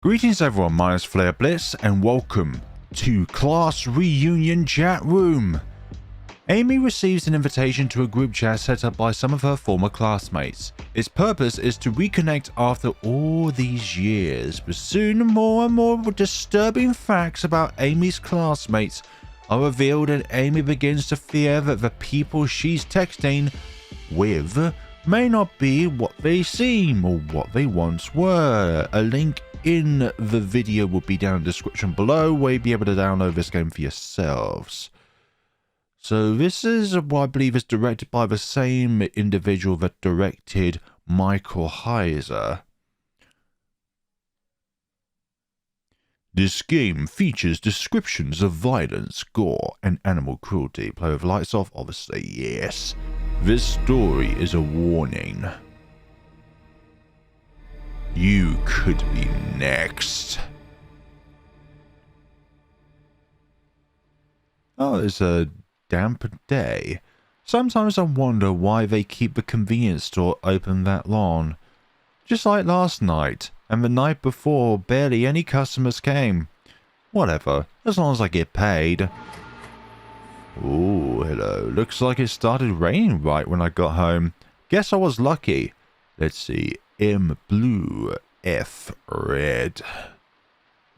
Greetings everyone, my name is Flare Blitz and welcome to Class Reunion Chat Room. Amy receives an invitation to a group chat set up by some of her former classmates. Its purpose is to reconnect after all these years, but soon more and more disturbing facts about Amy's classmates are revealed and Amy begins to fear that the people she's texting with may not be what they seem or what they once were. A link in the video will be down in the description below where you'll be able to download this game for yourselves. So this is what I believe is directed by the same individual that directed Michael Heiser. This game features descriptions of violence, gore, and animal cruelty. Play with lights off, obviously, yes. This story is a warning. You could be next. Oh, it's a damp day. Sometimes I wonder why they keep the convenience store open that long. Just like last night, and the night before, barely any customers came. Whatever, as long as I get paid. Oh, hello. Looks like it started raining right when I got home. Guess I was lucky. Let's see. M blue, F red.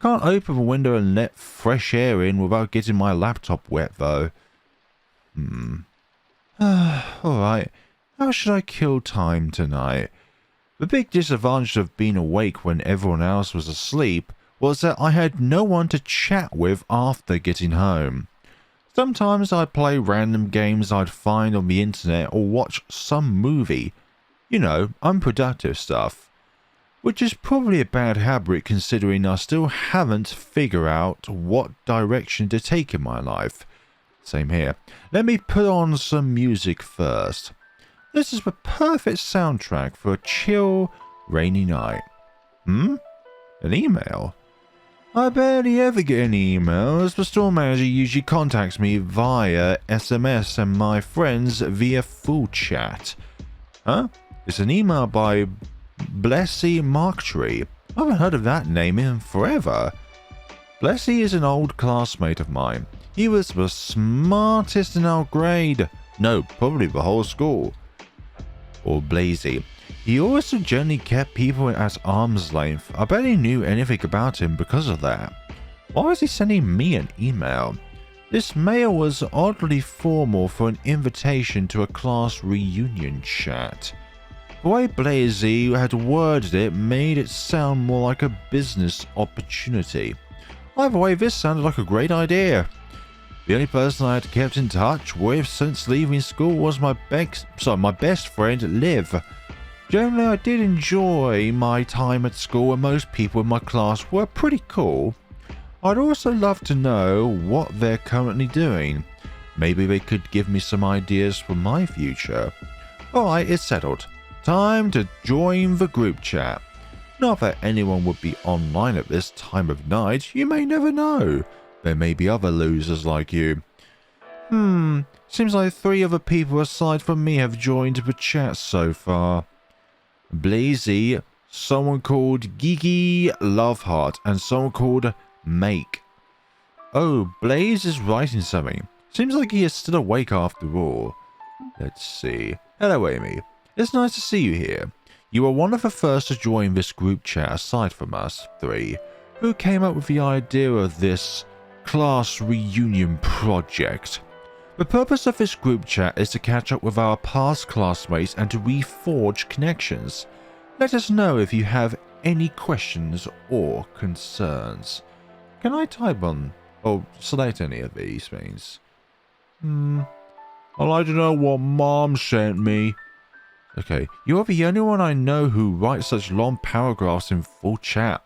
Can't open the window and let fresh air in without getting my laptop wet though. Alright, how should I kill time tonight? The big disadvantage of being awake when everyone else was asleep was that I had no one to chat with after getting home. Sometimes I'd play random games I'd find on the internet or watch some movie. You know, unproductive stuff. Which is probably a bad habit considering I still haven't figured out what direction to take in my life. Same here. Let me put on some music first. This is the perfect soundtrack for a chill, rainy night. An email? I barely ever get any emails. The store manager usually contacts me via SMS and my friends via full chat. Huh? It's an email by Blessy Marktree. I haven't heard of that name in forever. Blessy is an old classmate of mine. He was the smartest in our grade. No, probably the whole school. Or Blazy. He also generally kept people at arm's length. I barely knew anything about him because of that. Why was he sending me an email? This mail was oddly formal for an invitation to a class reunion chat. The way Blazy had worded it made it sound more like a business opportunity. Either way, this sounded like a great idea. The only person I had kept in touch with since leaving school was my best friend, Liv. Generally, I did enjoy my time at school and most people in my class were pretty cool. I'd also love to know what they're currently doing. Maybe they could give me some ideas for my future. Alright, it's settled. Time to join the group chat. Not that anyone would be online at this time of night, you may never know. There may be other losers like you. Seems like 3 other people aside from me have joined the chat so far. Blazy, someone called Geeky Loveheart, and someone called Make. Oh, Blaze is writing something. Seems like he is still awake after all. Let's see. Hello, Amy. It's nice to see you here. You are one of the first to join this group chat aside from us 3. Who came up with the idea of this class reunion project? The purpose of this group chat is to catch up with our past classmates and to reforge connections. Let us know if you have any questions or concerns. Can I type on or select any of these things? I'd like to know what Mom sent me. Okay, you're the only one I know who writes such long paragraphs in full chat.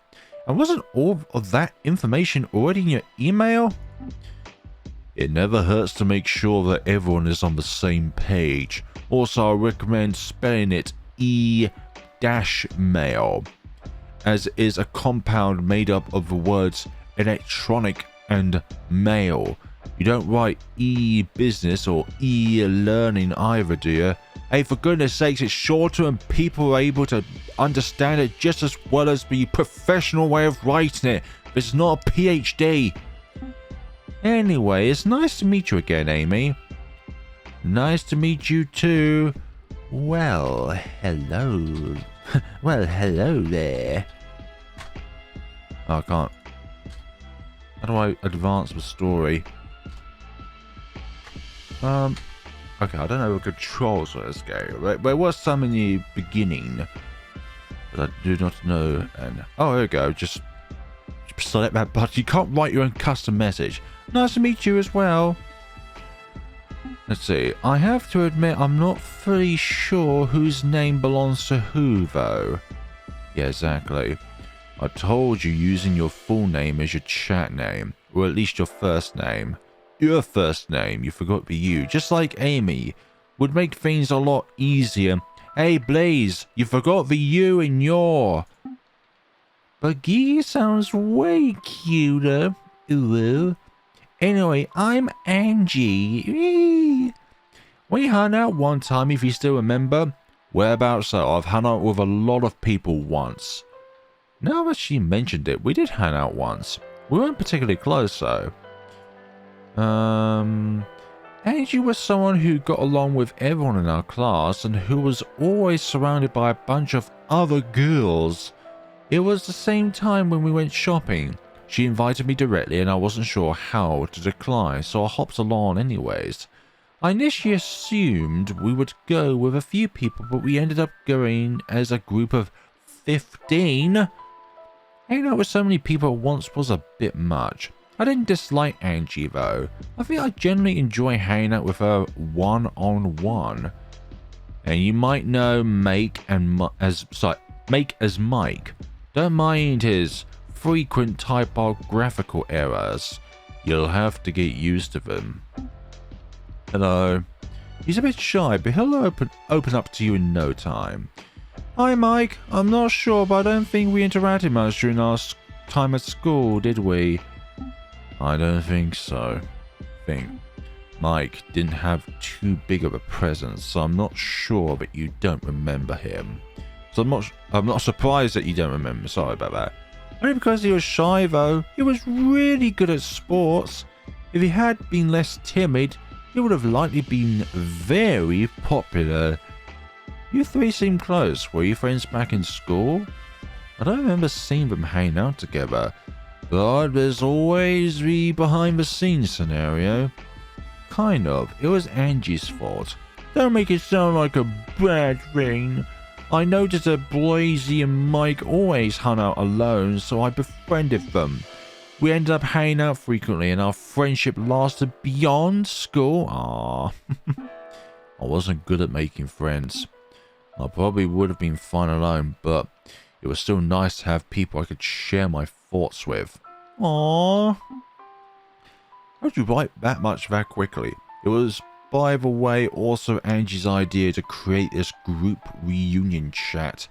And wasn't all of that information already in your email? It never hurts to make sure that everyone is on the same page. Also, I recommend spelling it E-mail, as is a compound made up of the words electronic and mail. You don't write e-business or e-learning either, do you? Hey, for goodness sakes, it's shorter and people are able to understand it just as well as the professional way of writing it. It's not a PhD. Anyway, it's nice to meet you again, Amy. Nice to meet you too. Well, hello. Well, hello there. Oh, I can't. How do I advance the story? Okay, I don't know the controls for this game. There was some in the beginning, but I do not know. And oh, there we go. Just select that button. You can't write your own custom message. Nice to meet you as well. Let's see. I have to admit, I'm not fully sure whose name belongs to who, though. Yeah, exactly. I told you using your full name as your chat name, or at least your first name. Your first name, you forgot the you, just like Amy, would make things a lot easier. Hey Blaze, you forgot the you in your. But Gee sounds way cuter. Ooh. Anyway, I'm Angie. We hung out one time, if you still remember. Whereabouts so? I've hung out with a lot of people once. Now that she mentioned it, we did hang out once. We weren't particularly close though. Angie was someone who got along with everyone in our class and who was always surrounded by a bunch of other girls. It was the same time when we went shopping. She invited me directly and I wasn't sure how to decline, so I hopped along anyways. I initially assumed we would go with a few people, but we ended up going as a group of 15. Hanging out with so many people at once was a bit much. I didn't dislike Angie though. I think I generally enjoy hanging out with her one-on-one. And you might know Make as Mike. Don't mind his frequent typographical errors. You'll have to get used to them. Hello. He's a bit shy, but he'll open up to you in no time. Hi Mike. I'm not sure, but I don't think we interacted much during our time at school, did we? I don't think so. Mike didn't have too big of a presence, so I'm not sure that you don't remember him. So I'm not surprised that you don't remember. Sorry about that. Only because he was shy though. He was really good at sports. If he had been less timid, he would have likely been very popular. You three seem close. Were you friends back in school? I don't remember seeing them hanging out together. But there's always the behind the scenes scenario. Kind of. It was Angie's fault. Don't make it sound like a bad thing. I noticed that Blazy and Mike always hung out alone, so I befriended them. We ended up hanging out frequently and our friendship lasted beyond school. Aww. I wasn't good at making friends. I probably would have been fine alone, but it was still nice to have people I could share my thoughts with. Aww. How'd you write that much that quickly? It was, by the way, also Angie's idea to create this group reunion chat.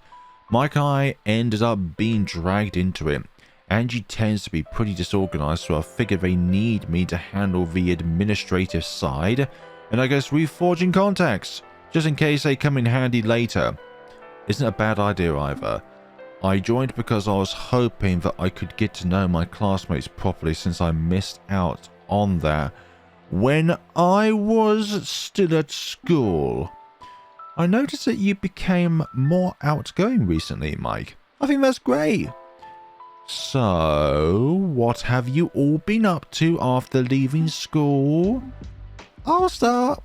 Mike and I ended up being dragged into it. Angie tends to be pretty disorganized, so I figured they need me to handle the administrative side, and I guess reforging contacts, just in case they come in handy later. Isn't a bad idea either. I joined because I was hoping that I could get to know my classmates properly since I missed out on that when I was still at school. I noticed that you became more outgoing recently, Mike. I think that's great. So, what have you all been up to after leaving school? I'll start.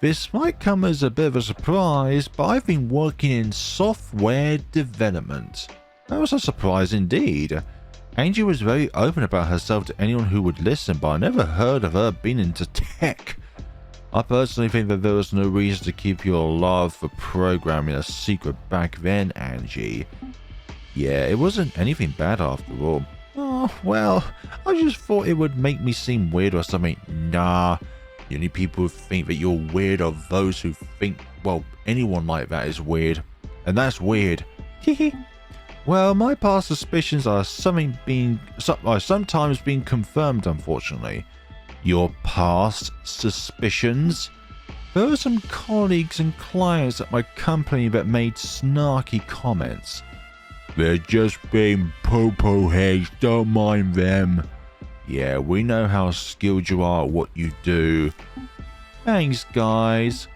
This might come as a bit of a surprise, but I've been working in software development. That was a surprise indeed. Angie was very open about herself to anyone who would listen, but I never heard of her being into tech. I personally think that there was no reason to keep your love for programming a secret back then, Angie. Yeah, it wasn't anything bad after all. Oh, well, I just thought it would make me seem weird or something. Nah, the only people who think that you're weird are those who think, well, anyone like that is weird. And that's weird. Hehe. Well, my past suspicions are sometimes being confirmed, unfortunately. Your past suspicions? There were some colleagues and clients at my company that made snarky comments. They're just being popo heads, don't mind them. Yeah, we know how skilled you are at what you do. Thanks, guys.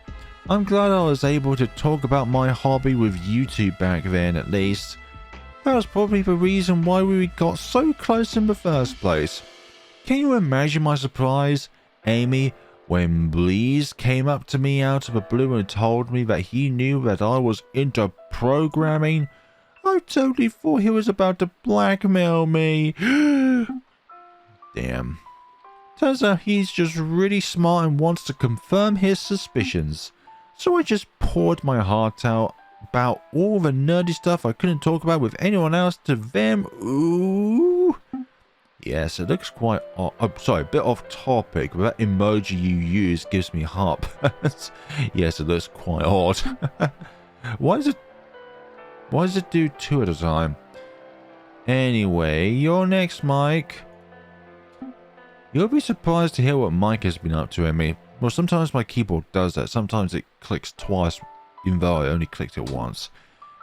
I'm glad I was able to talk about my hobby with you two back then, at least. That was probably the reason why we got so close in the first place. Can you imagine my surprise, Amy, when Bleeze came up to me out of the blue and told me that he knew that I was into programming? I totally thought he was about to blackmail me. Damn. Turns out he's just really smart and wants to confirm his suspicions. So I just poured my heart out about all the nerdy stuff I couldn't talk about with anyone else to them. Ooh. Yes, it looks quite odd. I'm sorry, a bit off topic, but that emoji you use gives me heart. Yes, it looks quite odd. Why does it do two at a time? Anyway, you're next, Mike. You'll be surprised to hear what Mike has been up to, Amy. Well, sometimes my keyboard does that. Sometimes it clicks twice, even though I only clicked it once.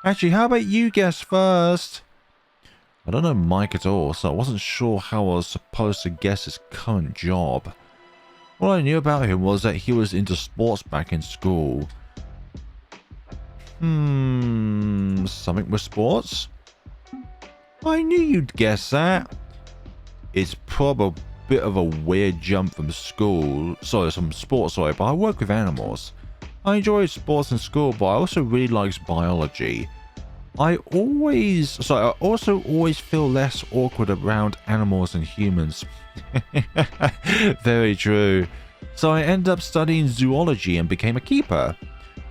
Actually, how about you guess first? I don't know Mike at all, so I wasn't sure how I was supposed to guess his current job. All I knew about him was that he was into sports back in school. Something with sports? I knew you'd guess that. It's probably a bit of a weird jump from school. Sorry, from sports, but I work with animals. I enjoy sports in school, but I also really like biology. I also always feel less awkward around animals than humans. Very true. So I ended up studying zoology and became a keeper.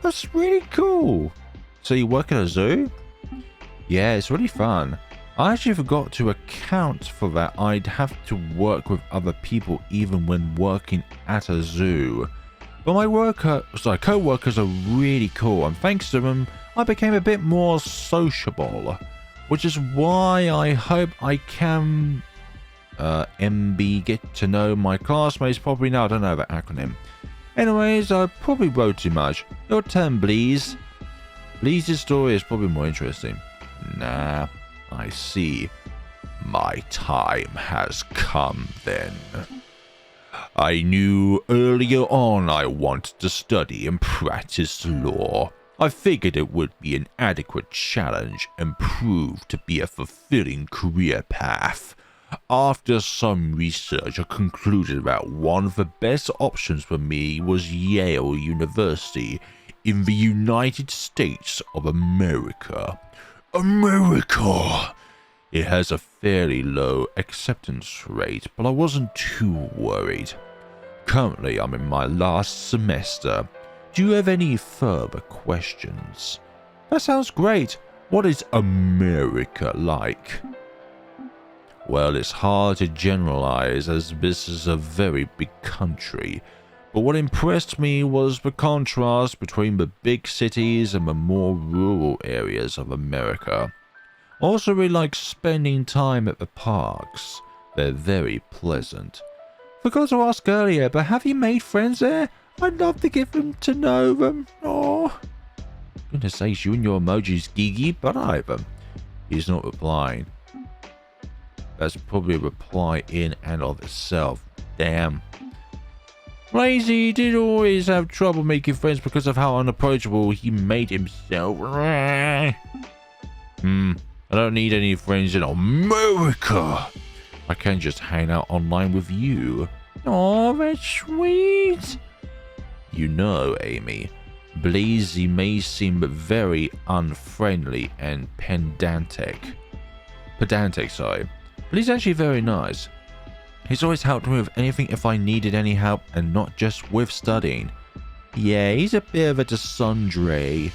That's really cool. So you work at a zoo? Yeah, it's really fun. I actually forgot to account for that. I'd have to work with other people even when working at a zoo. But my co-workers are really cool, and thanks to them, I became a bit more sociable. Which is why I hope I can MB get to know my classmates properly. Now I don't know that acronym. Anyways, I probably wrote too much. Your turn, Bleeze. Bleeze's story is probably more interesting. Nah, I see. My time has come then. I knew earlier on I wanted to study and practice law. I figured it would be an adequate challenge and prove to be a fulfilling career path. After some research, I concluded that one of the best options for me was Yale University in the United States of America. America! It has a fairly low acceptance rate, but I wasn't too worried. Currently, I'm in my last semester. Do you have any further questions? That sounds great. What is America like? Well, it's hard to generalize as this is a very big country, but what impressed me was the contrast between the big cities and the more rural areas of America. I also really like spending time at the parks. They're very pleasant. Forgot to ask earlier, but have you made friends there? I'd love to get them to know them. Oh, goodness sakes, you and your emojis, Gigi, but I have them. He's not replying. That's probably a reply in and of itself. Damn. Lazy did always have trouble making friends because of how unapproachable he made himself. I don't need any friends in America. I can just hang out online with you. Oh, that's sweet. You know, Amy, Bleezy may seem very unfriendly and pedantic, sorry. But he's actually very nice. He's always helped me with anything if I needed any help and not just with studying. Yeah, he's a bit of a tsundere.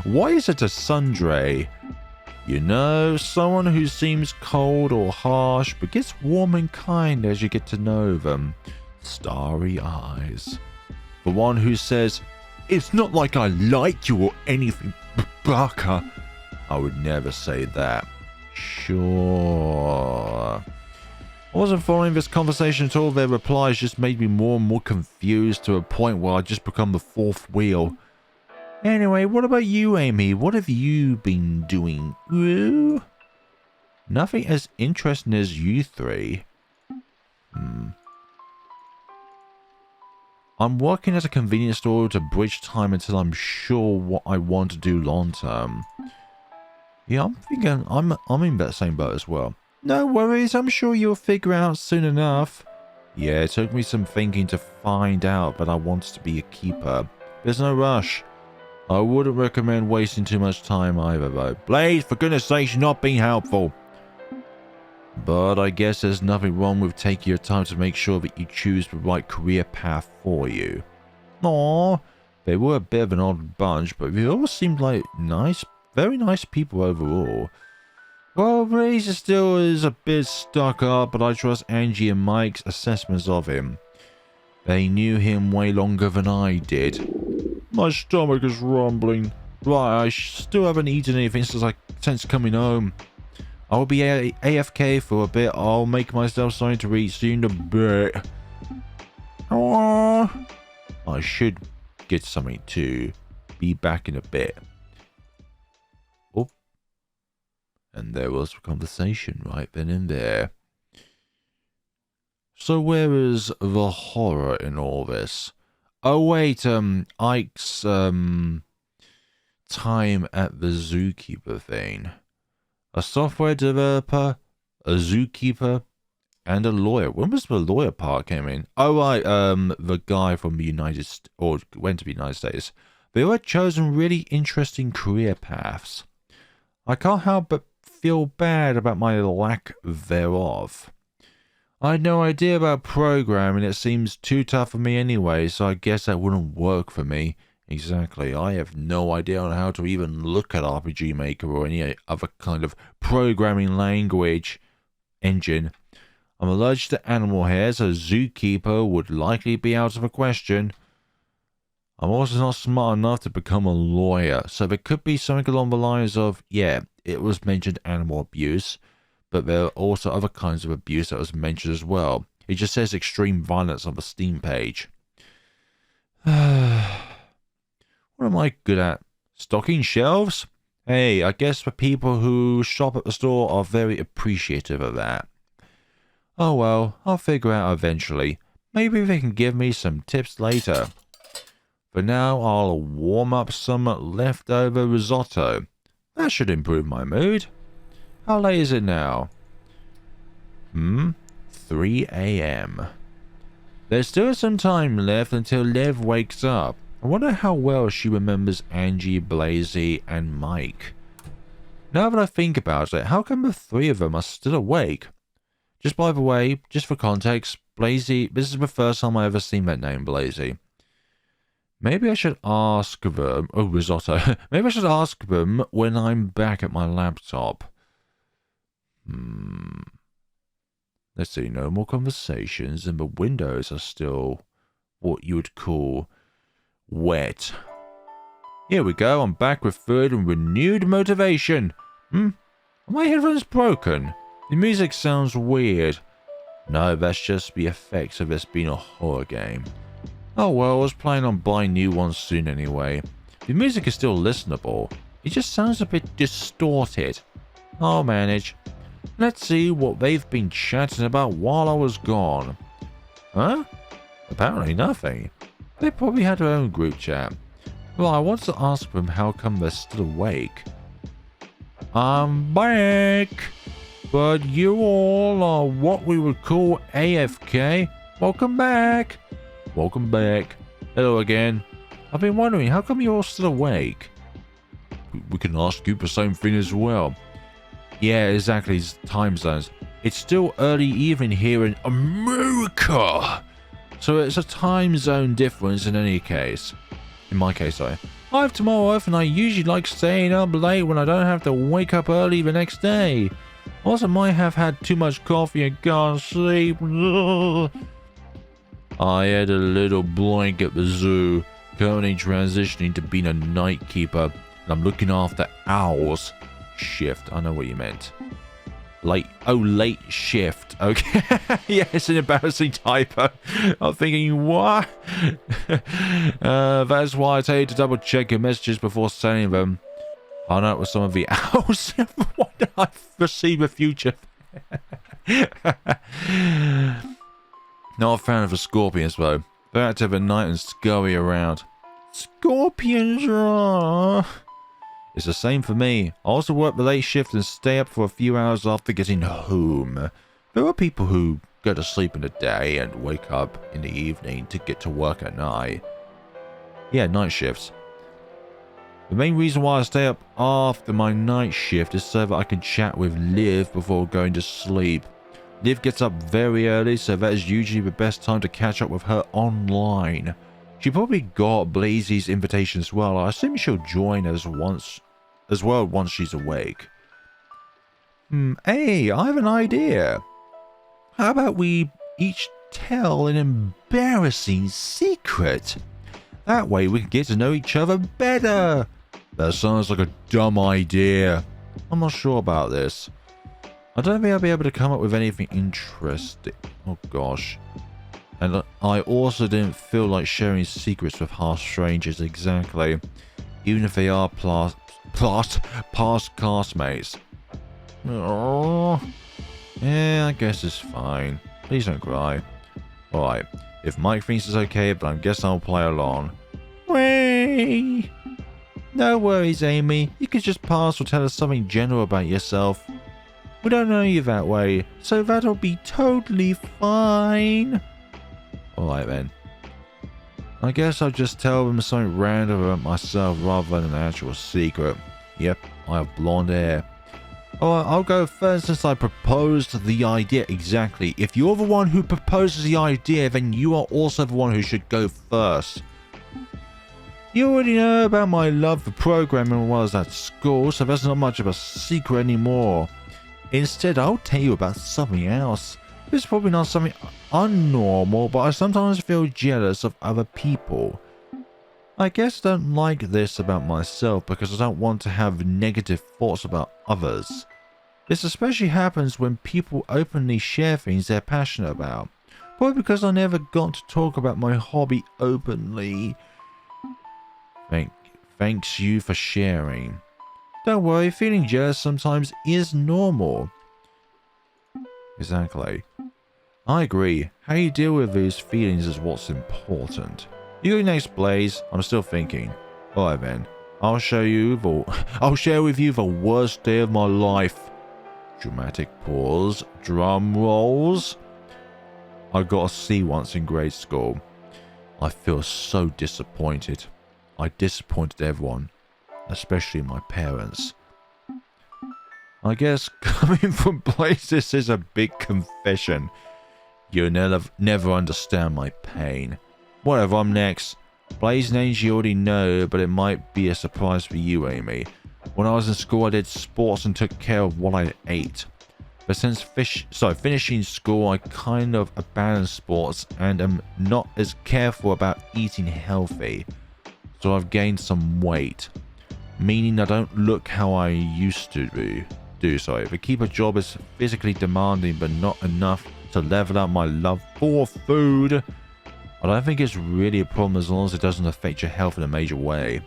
Why is it a tsundere? You know, someone who seems cold or harsh but gets warm and kind as you get to know them. Starry eyes. The one who says, "It's not like I like you or anything, Baka." I would never say that. Sure. I wasn't following this conversation at all. Their replies just made me more and more confused to a point where I just become the fourth wheel. Anyway, what about you, Amy? What have you been doing? Ooh. Nothing as interesting as you three. I'm working at a convenience store to bridge time until I'm sure what I want to do long term. Yeah, I'm thinking I'm in that same boat as well. No worries, I'm sure you'll figure out soon enough. Yeah, it took me some thinking to find out, but I wanted to be a keeper. There's no rush. I wouldn't recommend wasting too much time either, though. Blaze, for goodness sake, you're not being helpful. But I guess there's nothing wrong with taking your time to make sure that you choose the right career path for you. Aww, they were a bit of an odd bunch, but they all seemed like nice, very nice people overall. Well, Blaze still is a bit stuck up, but I trust Angie and Mike's assessments of him. They knew him way longer than I did. My stomach is rumbling. Right, I still haven't eaten anything since coming home. I'll be AFK for a bit. I'll make myself something to eat soon a bit. Aww. I should get something to be back in a bit. Oh. And there was a conversation right then and there. So where is the horror in all this? Oh wait, Ike's time at the zookeeper thing. A software developer, a zookeeper, and a lawyer. When was the lawyer part came in? Oh right, the guy from the went to the United States. They all had chosen really interesting career paths. I can't help but feel bad about my lack thereof. I had no idea about programming. It seems too tough for me anyway, so I guess that wouldn't work for me. Exactly. I have no idea on how to even look at RPG Maker or any other kind of programming language engine. I'm allergic to animal hair, so zookeeper would likely be out of the question. I'm also not smart enough to become a lawyer, so there could be something along the lines of, yeah, it was mentioned animal abuse, but there are also other kinds of abuse that was mentioned as well. It just says extreme violence on the Steam page. What am I good at? Stocking shelves? Hey, I guess the people who shop at the store are very appreciative of that. Oh well, I'll figure out eventually. Maybe they can give me some tips later. For now, I'll warm up some leftover risotto. That should improve my mood. How late is it now? 3 a.m. There's still some time left until Lev wakes up. I wonder how well she remembers Angie, Blazy, and Mike. Now that I think about it, how come the three of them are still awake? Just by the way, just for context, Blazy, this is the first time I ever seen that name, Blazy. Maybe I should ask them... Oh, risotto. Maybe I should ask them when I'm back at my laptop. Let's see, no more conversations, and the windows are still what you would call wet. Here we go, I'm back with food and renewed motivation. Are my headphones broken? The music sounds weird. No, that's just the effects of this being a horror game. Oh well, I was planning on buying new ones soon anyway. The music is still listenable. It just sounds a bit distorted. I'll manage. Let's see what they've been chatting about while I was gone. Huh? Apparently nothing. They probably had their own group chat. Well, I want to ask them how come they're still awake. I'm back! But you all are what we would call AFK. Welcome back! Welcome back. Hello again. I've been wondering, how come you're all still awake? We can ask you the same thing as well. Yeah, exactly, time zones. It's still early evening here in America! So it's a time zone difference in any case. In my case, I have tomorrow off and I usually like staying up late when I don't have to wake up early the next day. Also might have had too much coffee and can't sleep. I had a little blank at the zoo, currently transitioning to being a night keeper, and I'm looking after owls. Shift, I know what you meant. late shift. Okay. Yeah, it's an embarrassing typo. I'm thinking, what? That's why I tell you to double check your messages before sending them. Find out with some of the owls. Why did I foresee the future? Not a fan of the scorpions, though. They're active at night and scurry around. Scorpions are... It's the same for me. I also work the late shift and stay up for a few hours after getting home. There are people who go to sleep in the day and wake up in the evening to get to work at night. Yeah, night shifts. The main reason why I stay up after my night shift is so that I can chat with Liv before going to sleep. Liv gets up very early, so that is usually the best time to catch up with her online. She probably got Blazy's invitation as well. I assume she'll join us as well once she's awake. Hey, I have an idea. How about we each tell an embarrassing secret? That way we can get to know each other better. That sounds like a dumb idea. I'm not sure about this. I don't think I'll be able to come up with anything interesting. Oh gosh. And I also didn't feel like sharing secrets with half strangers exactly. Even if they are past classmates. Oh, yeah, I guess it's fine. Please don't cry. Alright, if Mike thinks it's okay, but I guess I'll play along. Whee! No worries, Amy. You can just pass or tell us something general about yourself. We don't know you that way, so that'll be totally fine. Alright then. I guess I'll just tell them something random about myself rather than an actual secret. Yep, I have blonde hair. Alright, I'll go first since I proposed the idea. Exactly. If you're the one who proposes the idea, then you are also the one who should go first. You already know about my love for programming while I was at school, so that's not much of a secret anymore. Instead, I'll tell you about something else. It's probably not something unnormal, but I sometimes feel jealous of other people. I guess I don't like this about myself because I don't want to have negative thoughts about others. This especially happens when people openly share things they're passionate about. Probably because I never got to talk about my hobby openly. Thanks you for sharing. Don't worry, feeling jealous sometimes is normal. Exactly. I agree. How you deal with these feelings is what's important. You go next, Blaze. I'm still thinking. Alright then. I'll share with you the worst day of my life. Dramatic pause. Drum rolls. I got a C once in grade school. I feel so disappointed. I disappointed everyone, especially my parents. I guess coming from Blaze, this is a big confession. You'll never understand my pain. Whatever, I'm next. Blaze names you already know, but it might be a surprise for you, Amy. When I was in school, I did sports and took care of what I ate. But since finishing school, I kind of abandoned sports and am not as careful about eating healthy. So I've gained some weight, meaning I don't look how I used to do. The keeper job is physically demanding, but not enough to level up my love for food. I don't think it's really a problem as long as it doesn't affect your health in a major way.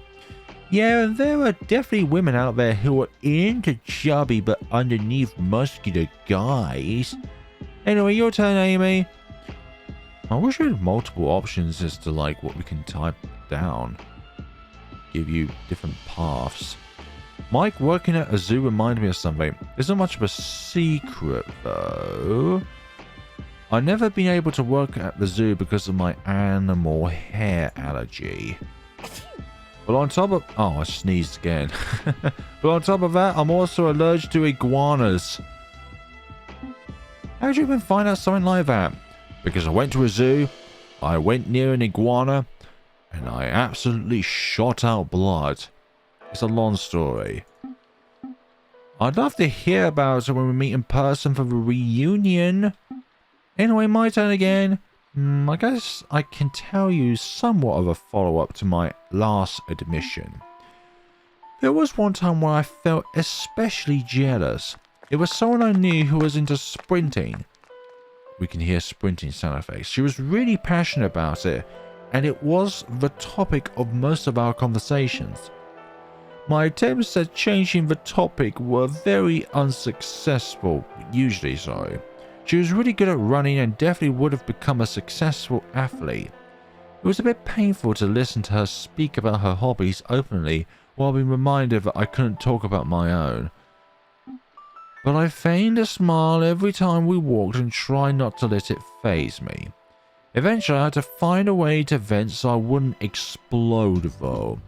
Yeah, there are definitely women out there who are into chubby but underneath muscular guys. Anyway, your turn, Amy. I wish we had multiple options as to like what we can type down. Give you different paths. Mike working at a zoo reminded me of something. It's not much of a secret though. I've never been able to work at the zoo because of my animal hair allergy. But on top of... Oh, I sneezed again. But on top of that, I'm also allergic to iguanas. How did you even find out something like that? Because I went to a zoo, I went near an iguana, and I absolutely shot out blood. It's a long story. I'd love to hear about it when we meet in person for the reunion. Anyway, my turn again. I guess I can tell you somewhat of a follow-up to my last admission. There was one time where I felt especially jealous. It was someone I knew who was into sprinting. We can hear sprinting sound effects. She was really passionate about it, and it was the topic of most of our conversations. My attempts at changing the topic were very unsuccessful, usually so. She was really good at running and definitely would have become a successful athlete. It was a bit painful to listen to her speak about her hobbies openly while being reminded that I couldn't talk about my own. But I feigned a smile every time we walked and tried not to let it faze me. Eventually I had to find a way to vent so I wouldn't explode though.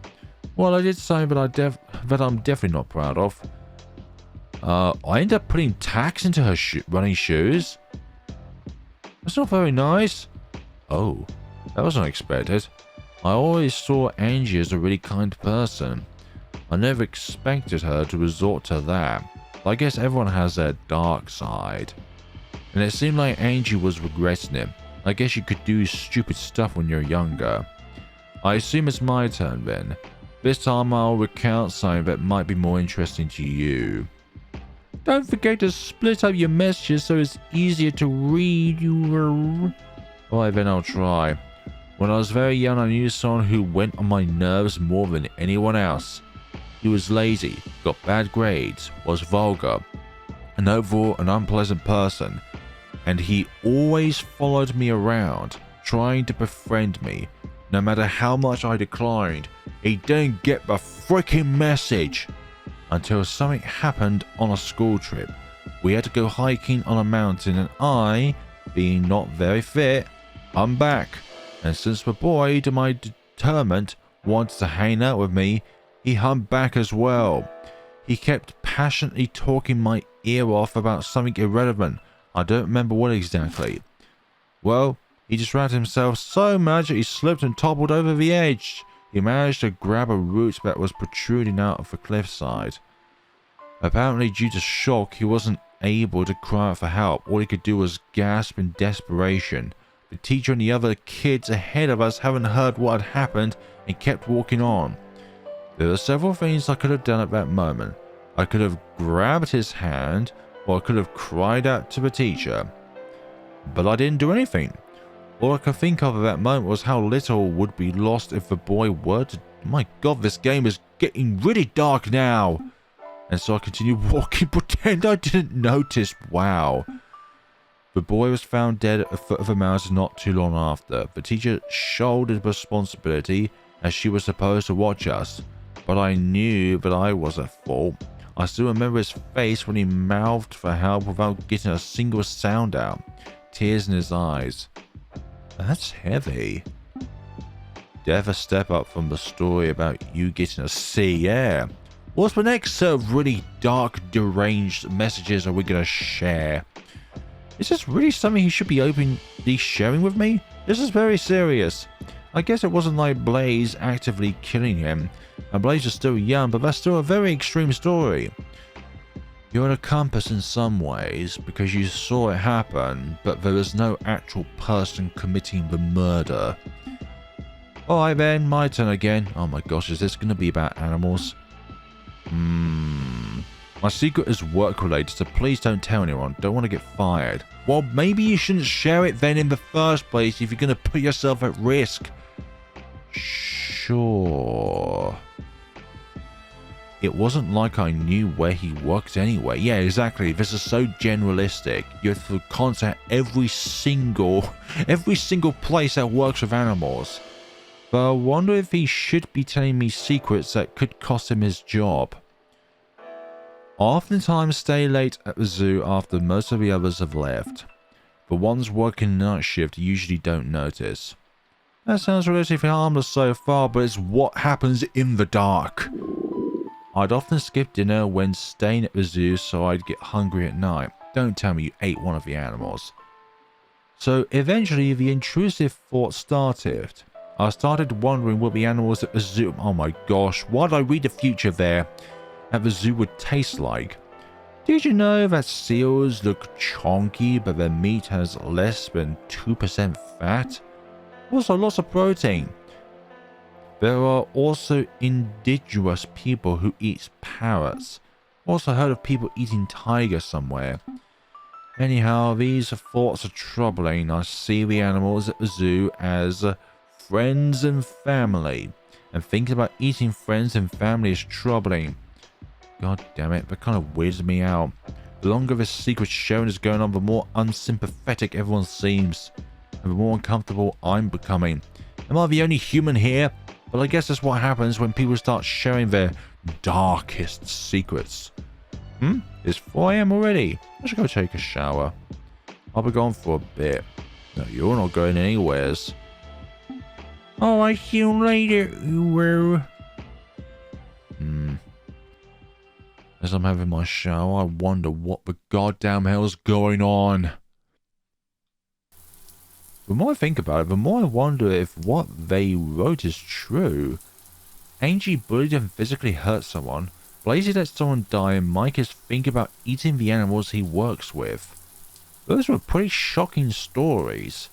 Well, I did say that I'm definitely not proud of. I ended up putting tacks into her running shoes. That's not very nice. Oh, that was unexpected. I always saw Angie as a really kind person. I never expected her to resort to that. But I guess everyone has their dark side. And it seemed like Angie was regretting it. I guess you could do stupid stuff when you're younger. I assume it's my turn then. This time I'll recount something that might be more interesting to you. Don't forget to split up your messages so it's easier to read you. Alright then, I'll try. When I was very young I knew someone who went on my nerves more than anyone else. He was lazy, got bad grades, was vulgar, and overall an unpleasant person. And he always followed me around, trying to befriend me. No matter how much I declined, he didn't get the freaking message. Until something happened on a school trip. We had to go hiking on a mountain and I, being not very fit, hung back. And since the boy, to my determined, wanted to hang out with me, he hung back as well. He kept passionately talking my ear off about something irrelevant. I don't remember what exactly. Well, he distracted himself so much that he slipped and toppled over the edge. He managed to grab a root that was protruding out of the cliffside. Apparently due to shock, he wasn't able to cry out for help. All he could do was gasp in desperation. The teacher and the other kids ahead of us hadn't heard what had happened and kept walking on. There were several things I could have done at that moment. I could have grabbed his hand, or I could have cried out to the teacher. But I didn't do anything. All I could think of at that moment was how little would be lost if the boy were to... My god, this game is getting really dark now. And so I continued walking, pretend I didn't notice. Wow. The boy was found dead at the foot of the mountain not too long after. The teacher shouldered the responsibility as she was supposed to watch us. But I knew that I was at fault. I still remember his face when he mouthed for help without getting a single sound out. Tears in his eyes. That's heavy. Death a step up from the story about you getting a C, yeah. What's the next set of really dark, deranged messages are we going to share? Is this really something he should be openly sharing with me? This is very serious. I guess it wasn't like Blaze actively killing him. And Blaze is still young, but that's still a very extreme story. You're an accomplice in some ways because you saw it happen, but there is no actual person committing the murder. Alright then, my turn again. Oh my gosh, is this going to be about animals? My secret is work related, so please don't tell anyone. Don't want to get fired. Well, maybe you shouldn't share it then in the first place if you're going to put yourself at risk. Sure. It wasn't like I knew where he worked anyway. Yeah, exactly. This is so generalistic. You have to contact every single place that works with animals. But I wonder if he should be telling me secrets that could cost him his job. I oftentimes stay late at the zoo after most of the others have left. The ones working night shift usually don't notice. That sounds relatively harmless so far, but it's what happens in the dark. I'd often skip dinner when staying at the zoo so I'd get hungry at night. Don't tell me you ate one of the animals. So eventually the intrusive thought started. I started wondering what the animals at the zoo... Oh my gosh, why did I read the future there? At the zoo would taste like. Did you know that seals look chonky but their meat has less than 2% fat? Also lots of protein. There are also indigenous people who eat parrots. Also heard of people eating tiger somewhere. Anyhow, these thoughts are troubling. I see the animals at the zoo as friends and family. And thinking about eating friends and family is troubling. God damn it, that kind of weirds me out. The longer this secret sharing is going on, the more unsympathetic everyone seems. And the more uncomfortable I'm becoming. Am I the only human here? But I guess that's what happens when people start sharing their darkest secrets. It's 4 AM already. I should go take a shower. I'll be gone for a bit. No, you're not going anywheres. Oh, I see you later, Uru. As I'm having my shower, I wonder what the goddamn hell's going on. The more I think about it, the more I wonder if what they wrote is true. Angie bullied and physically hurt someone. Blazy let someone die, and Mike is thinking about eating the animals he works with. Those were pretty shocking stories.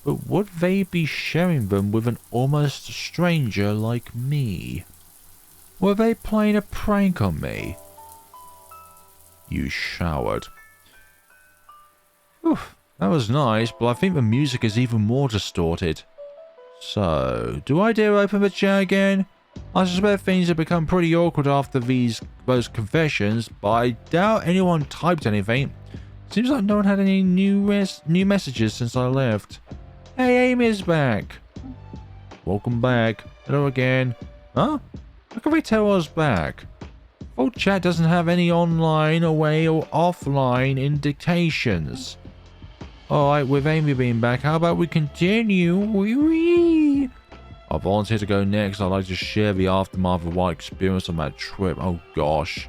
But would they be sharing them with an almost stranger like me? Were they playing a prank on me? You showered. Oof, that was nice, but I think the music is even more distorted. So, do I dare open the chat again? I suspect things have become pretty awkward after those confessions, but I doubt anyone typed anything. Seems like no one had any new messages since I left. Hey, Amy's back. Welcome back. Hello again. Huh? How can we tell I was back? Full chat doesn't have any online, away, or offline indications. Alright, with Amy being back, how about we continue? Wee-wee. I volunteered to go next. I'd like to share the aftermath of my experience on that trip. Oh gosh.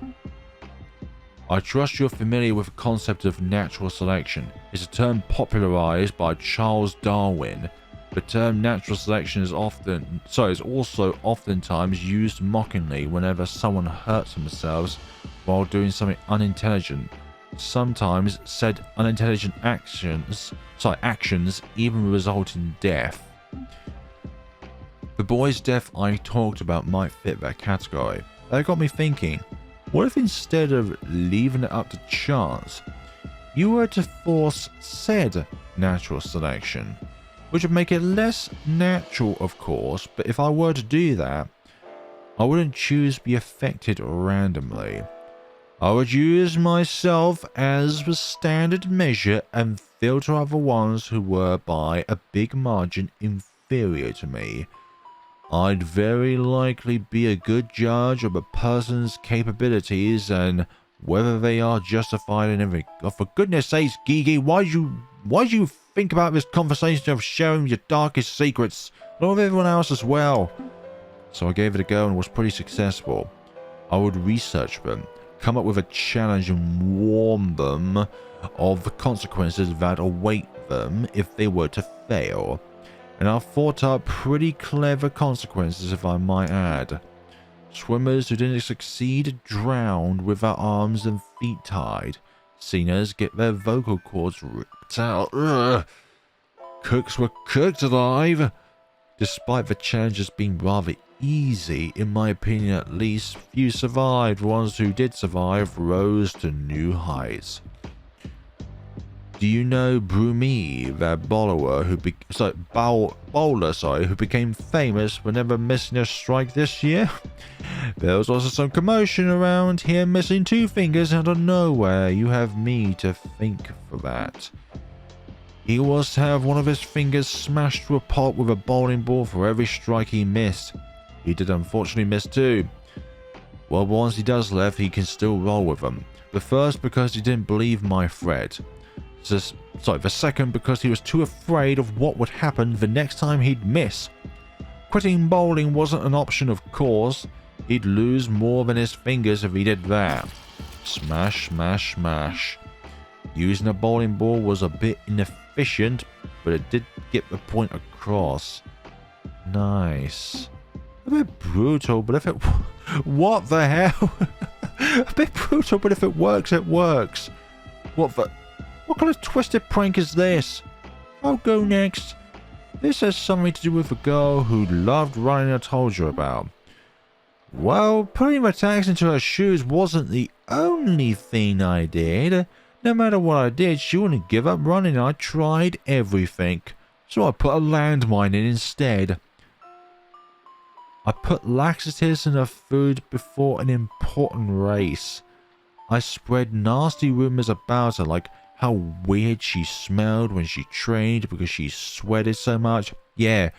I trust you're familiar with the concept of natural selection. It's a term popularized by Charles Darwin. The term natural selection is also oftentimes used mockingly whenever someone hurts themselves while doing something unintelligent. Sometimes said unintelligent actions even result in death. The boy's death I talked about might fit that category. That got me thinking, what if instead of leaving it up to chance, you were to force said natural selection? Which would make it less natural, of course, but if I were to do that, I wouldn't choose to be affected randomly. I would use myself as the standard measure and filter out the ones who were by a big margin inferior to me. I'd very likely be a good judge of a person's capabilities and whether they are justified in everything. Oh, for goodness sakes, Gigi, why'd you think about this conversation of sharing your darkest secrets, along with everyone else as well? So I gave it a go and was pretty successful. I would research them, come up with a challenge and warn them of the consequences that await them if they were to fail. And I thought out pretty clever consequences, if I might add. Swimmers who didn't succeed drowned with their arms and feet tied. Singers get their vocal cords ripped out. Ugh. Cooks were cooked alive. Despite the challenges being rather easy, in my opinion at least, few survived. The ones who did survive rose to new heights. Do you know Brumi, that bowler who became famous for never missing a strike this year? There was also some commotion around him missing 2 fingers out of nowhere. You have me to thank for that. He was to have one of his fingers smashed to a pot with a bowling ball for every strike he missed. He did unfortunately miss 2. Well, once he does left, he can still roll with them. The first because he didn't believe my threat. The second because he was too afraid of what would happen the next time he'd miss. Quitting bowling wasn't an option, of course. He'd lose more than his fingers if he did that. Smash, smash, smash. Using a bowling ball was a bit inefficient, but it did get the point across. Nice. A bit brutal, but if it... What the hell? A bit brutal, but if it works, it works. What kind of twisted prank is this? I'll go next. This has something to do with a girl who loved running I told you about. Well, putting my tags into her shoes wasn't the only thing I did. No matter what I did, she wouldn't give up running. I tried everything. So I put a landmine in instead. I put laxatives in her food before an important race. I spread nasty rumors about her, like how weird she smelled when she trained because she sweated so much. Yeah,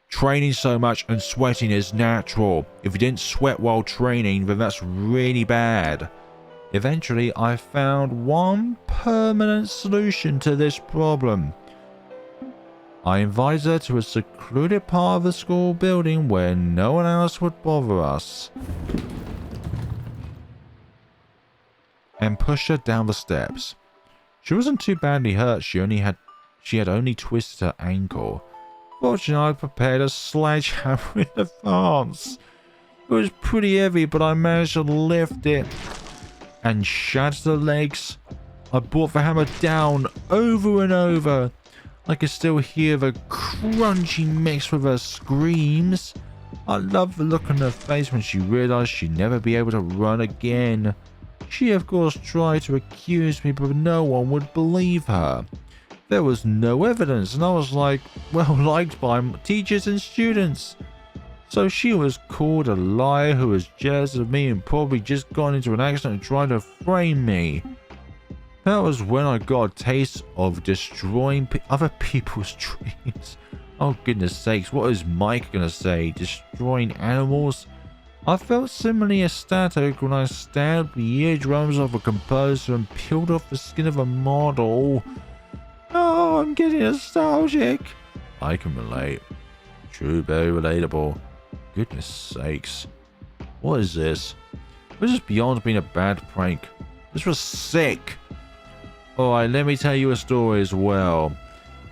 training so much and sweating is natural. If you didn't sweat while training, then that's really bad. Eventually, I found one permanent solution to this problem. I invited her to a secluded part of the school building where no one else would bother us, and pushed her down the steps. She wasn't too badly hurt. She had only twisted her ankle. Fortunately, I prepared a sledgehammer in advance. It was pretty heavy, but I managed to lift it and shatter the legs. I brought the hammer down over and over. I could still hear the crunchy mix with her screams. I loved the look on her face when she realized she'd never be able to run again. She of course tried to accuse me, but no one would believe her. There was no evidence, and I was well liked by teachers and students. So she was called a liar who was jealous of me and probably just got into an accident and tried to frame me. That was when I got a taste of destroying other people's dreams. Oh goodness sakes, what is Mike gonna say? Destroying animals? I felt similarly ecstatic when I stabbed the eardrums of a composer and peeled off the skin of a model. Oh, I'm getting nostalgic. I can relate. True, very relatable. Goodness sakes. What is this? This is beyond being a bad prank. This was sick. Alright, let me tell you a story as well.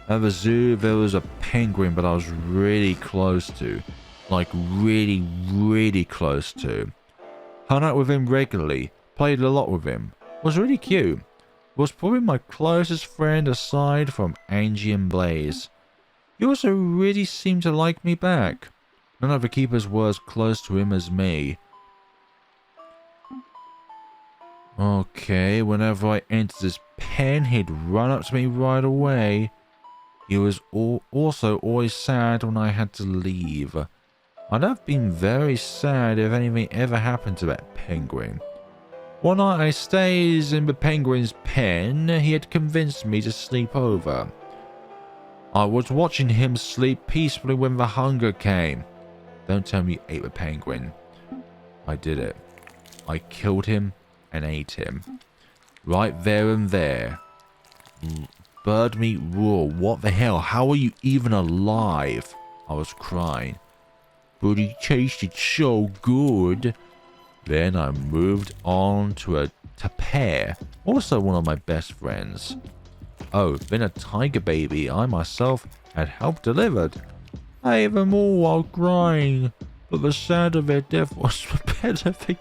At the zoo, there was a penguin, but I was really close to. Like, really, really close to. Hung out with him regularly. Played a lot with him. Was really cute. Was probably my closest friend aside from Angie and Blaze. He also really seemed to like me back. None of the keepers were as close to him as me. Okay, whenever I entered his pen, he'd run up to me right away. He was also always sad when I had to leave. I'd have been very sad if anything ever happened to that penguin. One night I stayed in the penguin's pen. He had convinced me to sleep over. I was watching him sleep peacefully when the hunger came. Don't tell me you ate the penguin. I did it. I killed him and ate him. Right there and there. Bird meat raw. What the hell? How are you even alive? I was crying. But he tasted so good. Then I moved on to Pear, also one of my best friends. Oh, then a tiger baby I myself had helped delivered. I ate them all while crying, but the sound of their death was the better they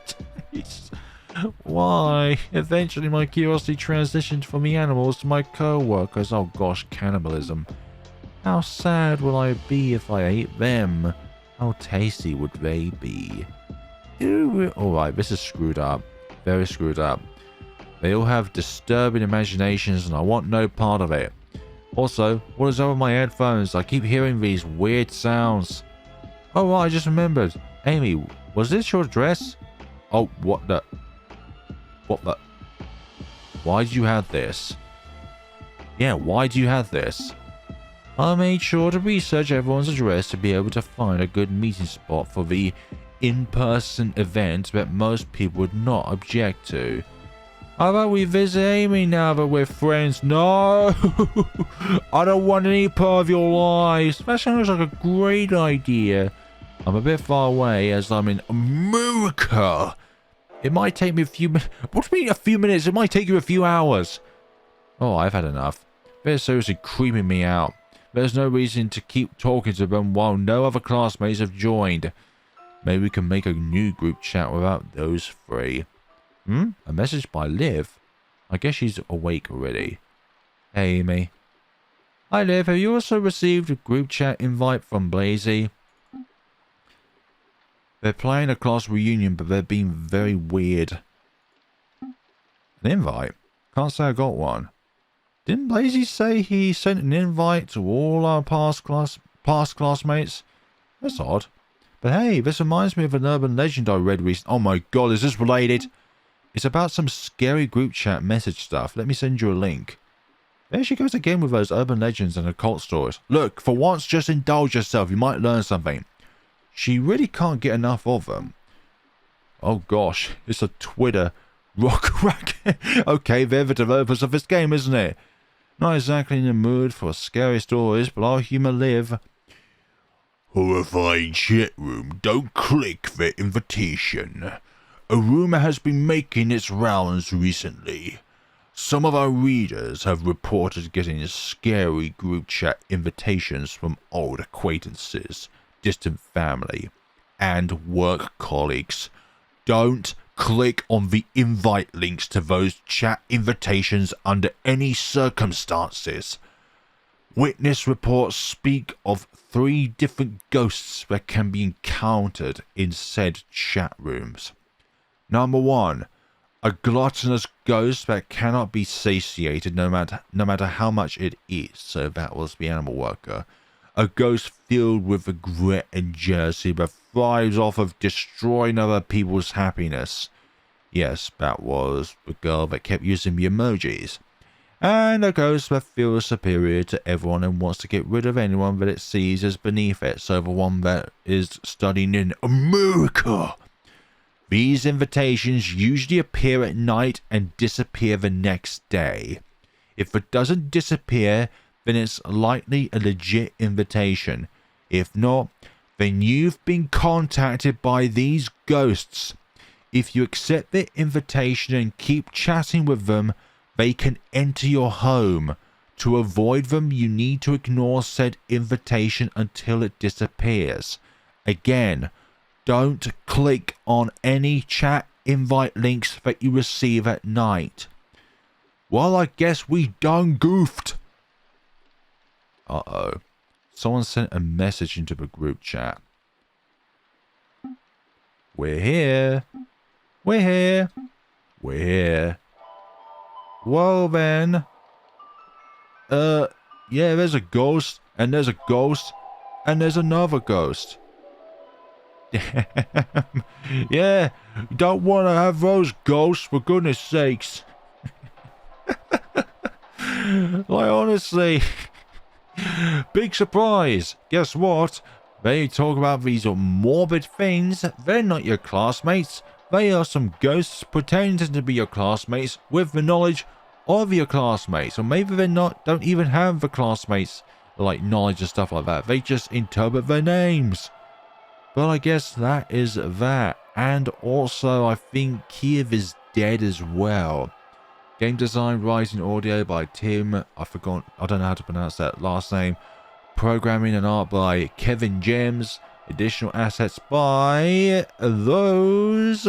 taste. Why? Eventually my curiosity transitioned from the animals to my co-workers. Oh gosh, cannibalism. How sad will I be if I ate them? How tasty would they be? Alright, this is screwed up. Very screwed up. They all have disturbing imaginations and I want no part of it. Also, what is up with my headphones? I keep hearing these weird sounds. Oh, right, I just remembered. Amy, was this your dress? Oh, what the... What the... Why do you have this? Yeah, why do you have this? I made sure to research everyone's address to be able to find a good meeting spot for the in-person event that most people would not object to. How about we visit Amy now that we're friends? No! I don't want any part of your lives. That sounds like a great idea. I'm a bit far away as I'm in America. It might take me a few minutes. What do you mean a few minutes? It might take you a few hours. Oh, I've had enough. They're seriously creeping me out. There's no reason to keep talking to them while no other classmates have joined. Maybe we can make a new group chat without those three. A message by Liv? I guess she's awake already. Hey, Amy. Hi, Liv. Have you also received a group chat invite from Blazy? They're playing a class reunion, but they're being very weird. An invite? Can't say I got one. Didn't Blazy say he sent an invite to all our past classmates? That's odd. But hey, this reminds me of an urban legend I read recently. Oh my god, is this related? It's about some scary group chat message stuff. Let me send you a link. There she goes again with those urban legends and occult stories. Look, for once, just indulge yourself. You might learn something. She really can't get enough of them. Oh gosh, it's a Twitter RocRac. Okay, they're the developers of this game, isn't it? Not exactly in the mood for scary stories, but I'll humour live. Horrifying chat room. Don't click the invitation. A rumour has been making its rounds recently. Some of our readers have reported getting scary group chat invitations from old acquaintances, distant family, and work colleagues. Don't click on the invite links to those chat invitations under any circumstances. Witness reports speak of 3 different ghosts that can be encountered in said chat rooms. Number 1. A gluttonous ghost that cannot be satiated no matter how much it eats. So that was the animal worker. A ghost filled with regret and jealousy that thrives off of destroying other people's happiness. Yes, that was the girl that kept using the emojis. And a ghost that feels superior to everyone and wants to get rid of anyone that it sees as beneath it. So the one that is studying in America. These invitations usually appear at night and disappear the next day. If it doesn't disappear, then it's likely a legit invitation. If not, then you've been contacted by these ghosts. If you accept their invitation and keep chatting with them, they can enter your home. To avoid them, you need to ignore said invitation until it disappears. Again, don't click on any chat invite links that you receive at night. Well, I guess we done goofed. Uh-oh. Someone sent a message into the group chat. We're here. We're here. We're here. Well then. Yeah, there's a ghost, and there's a ghost, and there's another ghost. Yeah, you don't want to have those ghosts, for goodness sakes. Like, honestly, big surprise. Guess what? They talk about these morbid things. They're not your classmates. They are some ghosts pretending to be your classmates with the knowledge of your classmates. Or maybe they're not, don't even have the classmates, like, knowledge and stuff like that. They just interpret their names. But I guess that is that. And also, I think Kiev is dead as well. Game design, writing, audio by Tim. I don't know how to pronounce that last name. Programming and art by Kevin Gems. Additional assets by those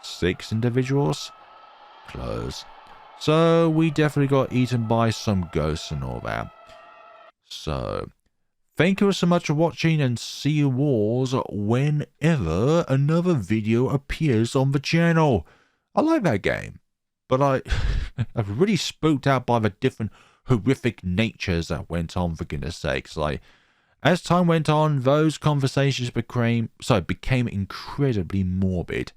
6 individuals. Close. So we definitely got eaten by some ghosts and all that. So thank you so much for watching, and see you all whenever another video appears on the channel. I like that game, but I'm really spooked out by the different horrific natures that went on, for goodness sakes. Like, as time went on, those conversations became incredibly morbid.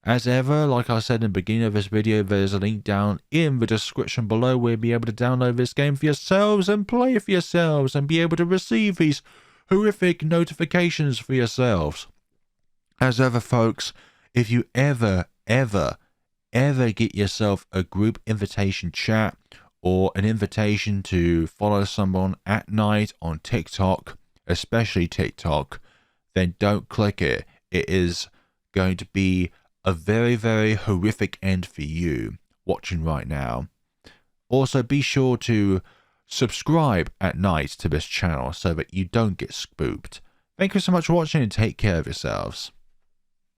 As ever, like I said in the beginning of this video, there's a link down in the description below where you'll be able to download this game for yourselves and play it for yourselves and be able to receive these horrific notifications for yourselves. As ever, folks, if you ever get yourself a group invitation chat or an invitation to follow someone at night on TikTok, especially TikTok, then don't click it. It is going to be a very, very horrific end for you watching right now. Also, be sure to subscribe at night to this channel so that you don't get spooked. Thank you so much for watching, and take care of yourselves.